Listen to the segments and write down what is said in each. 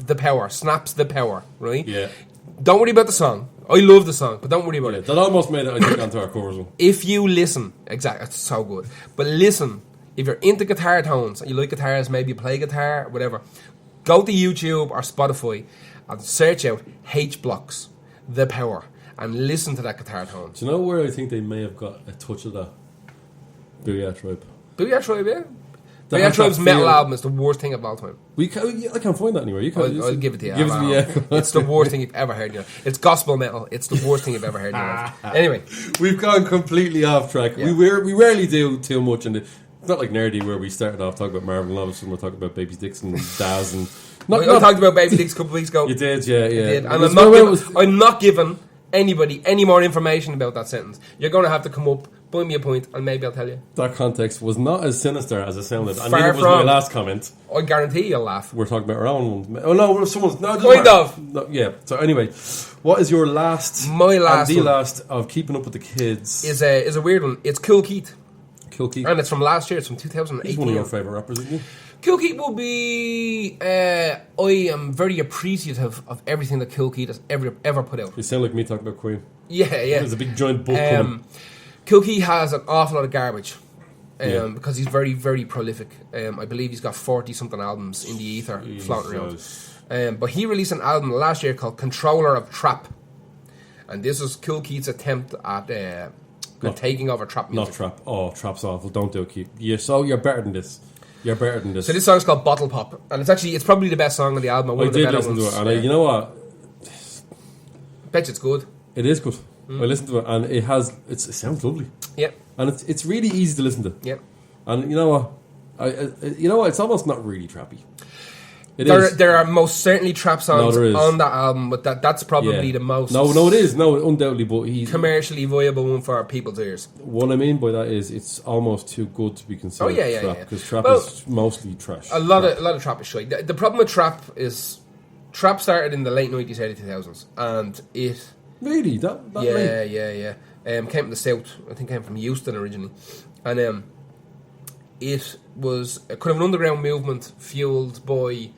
The Power. Snaps The Power, right? Yeah. Don't worry about the song. I love the song, but don't worry about it. That almost made it, I think, onto our covers one. If you listen, exactly, it's so good. But listen, if you're into guitar tones, and you like guitars, maybe you play guitar, whatever, go to YouTube or Spotify and search out H-Blocks, The Power, and listen to that guitar tone. Do you know where I think they may have got a touch of that? Booyah Tribe. Booyah Tribe, yeah. They Booyah have Tribe's that metal feel- album is the worst thing of all time. I can't find that anywhere. You can't. I'll give it to you. Give it to me, yeah. It's the worst thing you've ever heard in your life. It's gospel metal. It's the worst thing you've ever heard in your life. Anyway. We've gone completely off track. Yeah. We rarely do too much, and it's not like Nerdy where we started off talking about Marvin Lovis and we're talking about Baby Dixon and Daz and. I talked about Baby Dix a couple of weeks ago. You did, yeah. I did. And It was I'm not giving anybody any more information about that sentence. You're going to have to come up, buy me a point, and maybe I'll tell you. that context was not as sinister as it sounded. And Far neither was my from. last comment. I guarantee you'll laugh. We're talking about our own ones. Oh no, someone's no. it doesn't Kind matter. of. No, yeah. So anyway, what is your last? My last and the one last of Keeping Up with the Kids. Is a weird one. It's Cool Keith. Cool Keith. And it's from last year. It's from 2018. He's one of your favourite rappers, isn't he? Cool Keith will be... I am very appreciative of everything that Cool Keith has ever put out. You sound like me talking about Queen. Yeah. There's a big giant book coming. Cool Keith has an awful lot of garbage. Yeah. Because he's very, very prolific. I believe he's got 40-something albums in the ether floating around. But he released an album last year called Controller of Trap. And this was Cool Keith's attempt at taking over trap music. Not trap. Oh, trap's awful. Don't do it, Keith. You're better than this. You're better than this. So this song's called Bottle Pop. And it's probably the best song on the album. One I of the did better listen ones. to it, and you know what? Bet you it's good. It is good. I listened to it, and it sounds lovely. Yep. And it's really easy to listen to. Yep. And you know what? It's almost not really trappy. It is. There are most certainly trap songs there is. on that album, but that's probably the most No, it is. No, undoubtedly, but commercially viable one for people's ears. What I mean by that is it's almost too good to be considered trap, because trap is mostly trash. A lot of trap is shite. The problem with trap is trap started in the late 90s, early 2000s, and it really that yeah. Came from the south. I think came from Houston originally, and it was a kind of an underground movement fueled by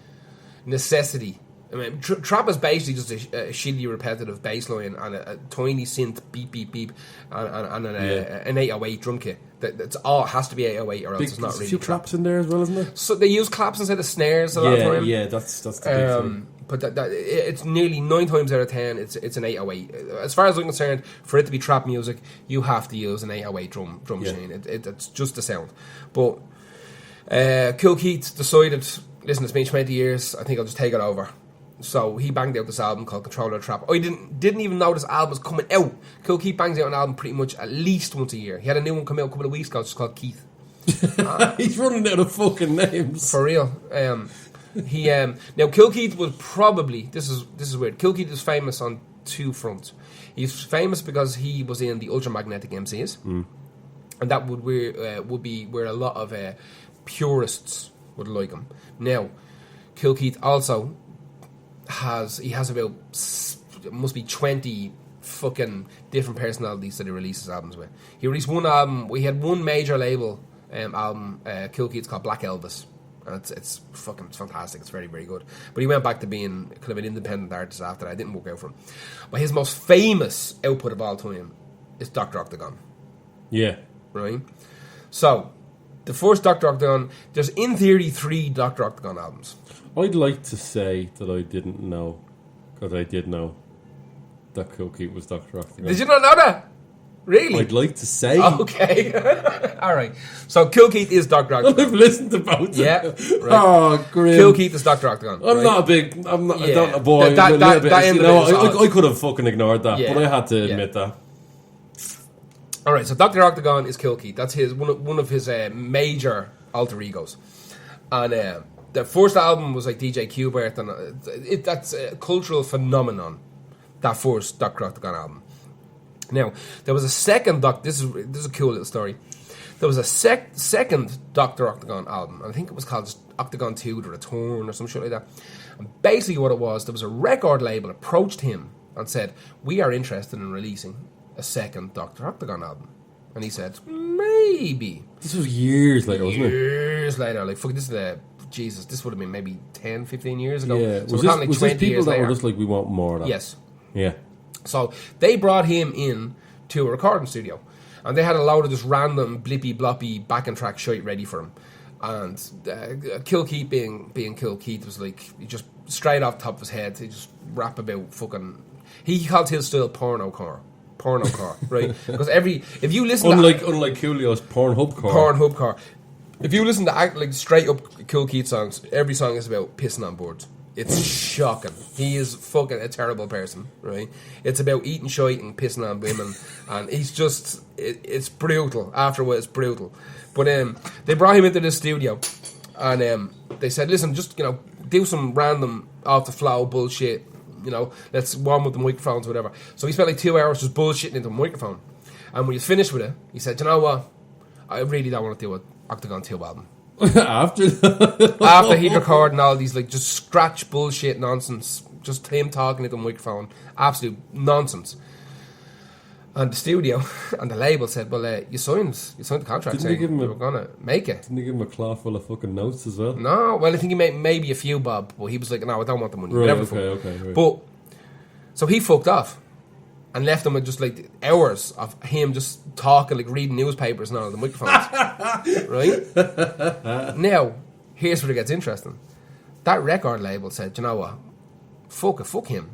necessity. I mean, trap is basically just a shitty, repetitive bass line and a tiny synth beep, beep, beep, and an 808 drum kit. That's all. It has to be 808 or else it's not really. There's a few claps in there as well, isn't there? So they use claps instead of snares a lot of time. Yeah, that's the big thing. But it's nearly 9 times out of 10 it's an 808. As far as I'm concerned, for it to be trap music, you have to use an 808 drum machine. It's just the sound. But Cool Keith decided, listen, it's been 20 years, I think I'll just take it over. So he banged out this album called Controller of Trap. I didn't even know this album was coming out. Cool Keith bangs out an album pretty much at least once a year. He had a new one come out a couple of weeks ago, it's called Keith. He's running out of fucking names. For real. Now Cool Keith was probably, this is weird, Cool Keith is famous on two fronts. He's famous because he was in the Ultramagnetic MCs, and that would be where a lot of purists would like him. Now Cool Keith also has about, it must be 20 fucking different personalities that he releases albums with. He released one album, we had one major label album, Cool Keith's called Black Elvis. And it's fantastic. It's very, very good. But he went back to being kind of an independent artist after that. It didn't work out for him. But his most famous output of all time is Dr. Octagon. Yeah. Right? So, the first Dr. Octagon, there's in theory 3 Dr. Octagon albums. I'd like to say that I didn't know, because I did know that Cool Keith was Dr. Octagon. Did you not know that? Really? I'd like to say. Okay. Alright. So Cool Keith is Dr. Octagon. I've listened to both. Yeah. Right. Oh, grim. Cool Keith is Dr. Octagon. I'm right? not a big. I'm not. Yeah. I don't. Boy, That a little bit. end You of know, it is I could have fucking ignored that, Yeah. but I had to Yeah. admit that. Alright, so Dr. Octagon is Cool Keith. That's one of his major alter egos. And the first album was like DJ Qbert, and that's a cultural phenomenon, that first Dr. Octagon album. Now, there was a second this is a cool little story. There was a second Dr. Octagon album, and I think it was called Octagon 2, The Return, or some shit like that. And basically what it was, there was a record label approached him and said, we are interested in releasing a second Dr. Octagon album. And he said, maybe. This was years later, wasn't it? Years later, like, fuck, this is Jesus, this would have been maybe 10, 15 years ago. Yeah. So Was we're talking like this 20 people years that later. were just like, we want more of that? Yes. Yeah. So they brought him in to a recording studio, and they had a load of just random blippy bloppy back and track shit ready for him. And Kill Keith being Kill Keith was like, he just straight off the top of his head, he just rap about fucking. He called his style pornocore, right? Because if you listen Unlike to Coolio's Pornhub core. Pornhub core, if you listen to like straight up Kill Keith songs, every song is about pissing on boards. It's shocking. He is fucking a terrible person, right? It's about eating shite and pissing on women, and he's just, it's brutal. Afterwards, it's brutal. But they brought him into the studio, and they said, listen, just, do some random off-the-flow bullshit, let's warm up the microphones, whatever. So he spent like 2 hours just bullshitting into a microphone. And when he finished with it, he said, you know what? I really don't want to do an Octagon 2 album. After he'd recorded all these like just scratch bullshit nonsense, just him talking into the microphone, absolute nonsense. And the studio and the label said, "Well, you signed the contract Didn't saying they give him you were gonna make it." Didn't they give him a cloth full of fucking notes as well? No, well, I think he made maybe a few bob, but he was like, "No, I don't want the money." Right, Whatever. okay, right. But so he fucked off and left them with just like hours of him just talking, like reading newspapers and all on the microphones. Right? Now, here's where it gets interesting. That record label said, you know what? Fuck him.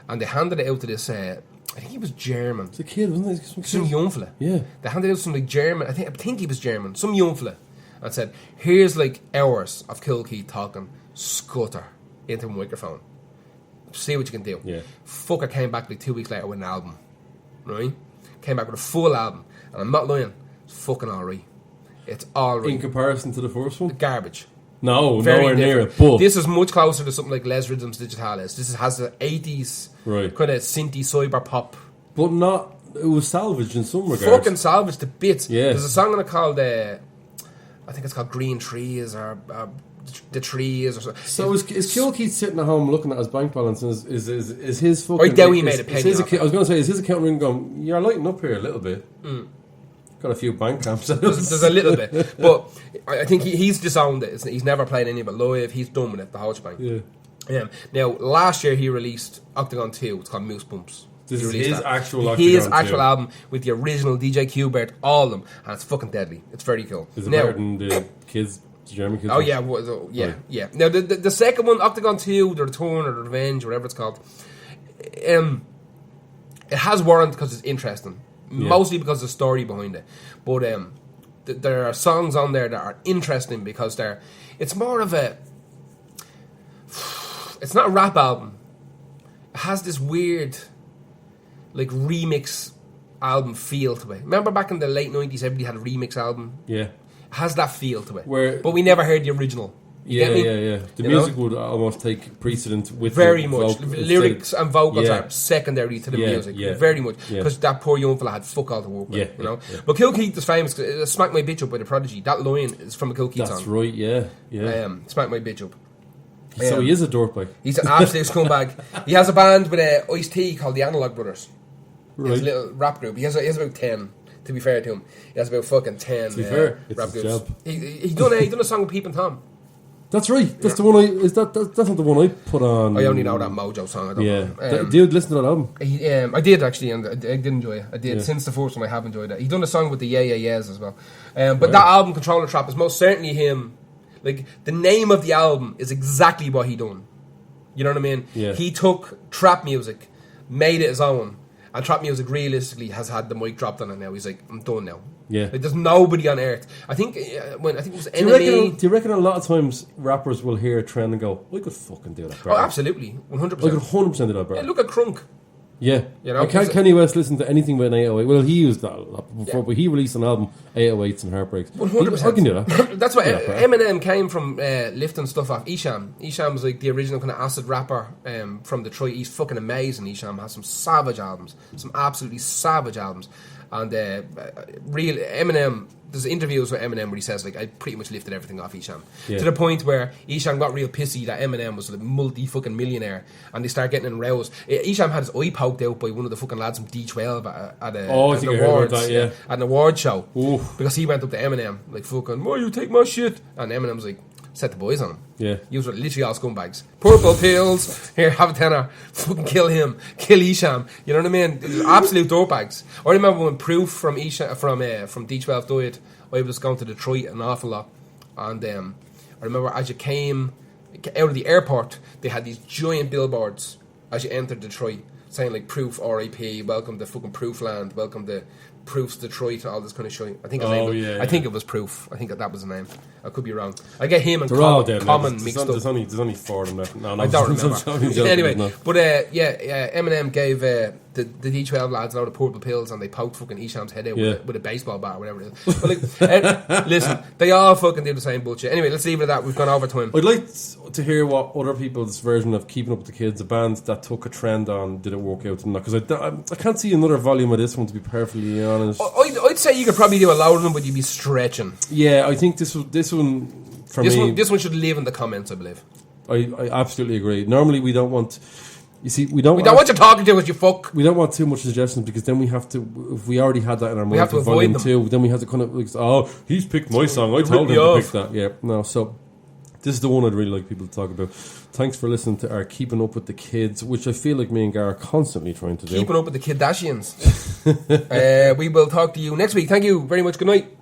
And they handed it out to this, I think he was German. It's a kid, wasn't it? Some young fella. Yeah. They handed out some like German, I think he was German, some young fella. And said, here's like hours of Kill Keith talking scutter into a microphone. See what you can do. Yeah. Fucker came back like 2 weeks later with an album. Right? Came back with a full album. And I'm not lying, it's fucking alright. It's alright. In comparison to the first one? Garbage. No, Very nowhere near different. it. But This is much closer to something like Les Rhythms Digitalis. This has the 80s Right. kind of synthy cyber pop. But not. It was salvaged in some regards. Fucking salvaged to bits. Yeah. There's a song on it called, I think it's called Green Trees or The Trees or something. So is Kill Keith sitting at home looking at his bank balance and is his fucking... I doubt he made is a penny his off it. I was going to say, is his account ring going, you're lighting up here a little bit. Got a few bank camps. There's a little bit. But I think he's disowned it. He's never played any of it live. He's done with it, the whole shebang. Yeah. Now, last year he released Octagon 2. It's called Moose Bumps. This He is released his that. actual His Octagon actual 2. album with the original DJ Qbert, all of them. And it's fucking deadly. It's very cool. Is it Now, better than the kids, the German kids? oh one? yeah, yeah, Right. yeah. Now the second one, Octagon 2, the Return or the Revenge, whatever it's called, it has warrant because it's interesting, mostly because of the story behind it. But there are songs on there that are interesting because it's more of a, it's not a rap album. It has this weird, like remix album feel to it. Remember back in the late 90s, everybody had a remix album. Yeah. It has that feel to it. But we never heard the original. You Yeah. get me? The You music know? would almost take precedence with Very the much. vocal- Lyrics and vocals Yeah. are secondary to the Yeah, music. yeah, Very much. yeah. Because that poor young fella had fuck all to work with. Yeah, you know? yeah. But Kill Keith is famous. Smack My Bitch Up by The Prodigy. That line is from a Kill Keith That's song. right, yeah. Smack My Bitch Up. So he is a dirtbag. He's an absolute scumbag. He has a band with Ice-T called the Analog Brothers. Right. It's a little rap group. He has about 10. To be fair to him, he has about fucking 10 To be fair, it's rap his groups. job. He done a song with Peep and Tom. That's right. That's the one that's not the one I put on. I only know that Mojo song. I don't Yeah. know. Dude, listen to that album. I did actually, and I did enjoy it. I did Yeah. since the first one. I have enjoyed it. He done a song with the Yeah Yeah Yeahs as well. But that album, Controller Trap, is most certainly him. Like the name of the album is exactly what he done. You know what I mean? Yeah. He took trap music, made it his own, and trap music realistically has had the mic dropped on it now. He's like, I'm done now. Yeah. Like, there's nobody on earth. I think it was Do you reckon a lot of times rappers will hear a trend and go, I could fucking do that better. Oh, absolutely, 100%. I could 100% do that better. Yeah, look at Crunk. Yeah. You know, I can't 'cause- Kanye West listen to anything with an 808. Well, he used that a lot before, but he released an album, 808s and Heartbreaks. 100%. I can do that. That's why Yeah, bro. Eminem came from lifting stuff off Esham. Esham was like the original kind of acid rapper from Detroit. He's fucking amazing. Esham has some savage albums, some absolutely savage albums. And real Eminem, there's interviews with Eminem where he says like, I pretty much lifted everything off Esham. Yeah. To the point where Esham got real pissy that Eminem was a multi-fucking millionaire, and they start getting in rows. Esham had his eye poked out by one of the fucking lads from D12 at I an think I heard awards, about that, yeah. at an award show. Oof. Because he went up to Eminem like, fucking, why you take my shit? And Eminem's like, set the boys on him. Yeah. You were literally all scumbags. Purple pills. Here, have a tenner. Fucking kill him. Kill Isham. You know what I mean? Absolute dirtbags. I remember when Proof from D12 died, I was going to Detroit an awful lot. And I remember as you came out of the airport, they had these giant billboards as you entered Detroit saying like Proof RIP, welcome to fucking Proof land, welcome to Proof's Detroit, all this kind of shit. I think I think it was Proof. I think that was the name. I could be wrong. I get him and Common mixed up. There's only 4 of them left. No, I don't remember. Anyway, no. but Eminem gave the D12 lads a load of purple pills and they poked fucking Isham's head out with a baseball bat or whatever it is. But like, listen, they all fucking do the same bullshit. Anyway, let's leave it at that. We've gone over time. I'd like to hear what other people's version of Keeping Up with the Kids, a band that took a trend on, did it work out or not? Because I can't see another volume of this one, to be perfectly honest. I'd say you could probably do a load of them, but you'd be stretching. Yeah, I think this one for me. This one should live in the comments, I believe. I absolutely agree. Normally, we don't want. You see, we don't want you talking to us, you fuck. We don't want too much suggestions because then we have to. If we already had that in our mind for volume 2, then we have to kind of like, oh, he's picked my song. I told him to pick that. Yeah, no. So this is the one I'd really like people to talk about. Thanks for listening to our Keeping Up with the Kids, which I feel like me and Gar are constantly trying to do. Keeping Up with the Kardashians. We will talk to you next week. Thank you very much. Good night.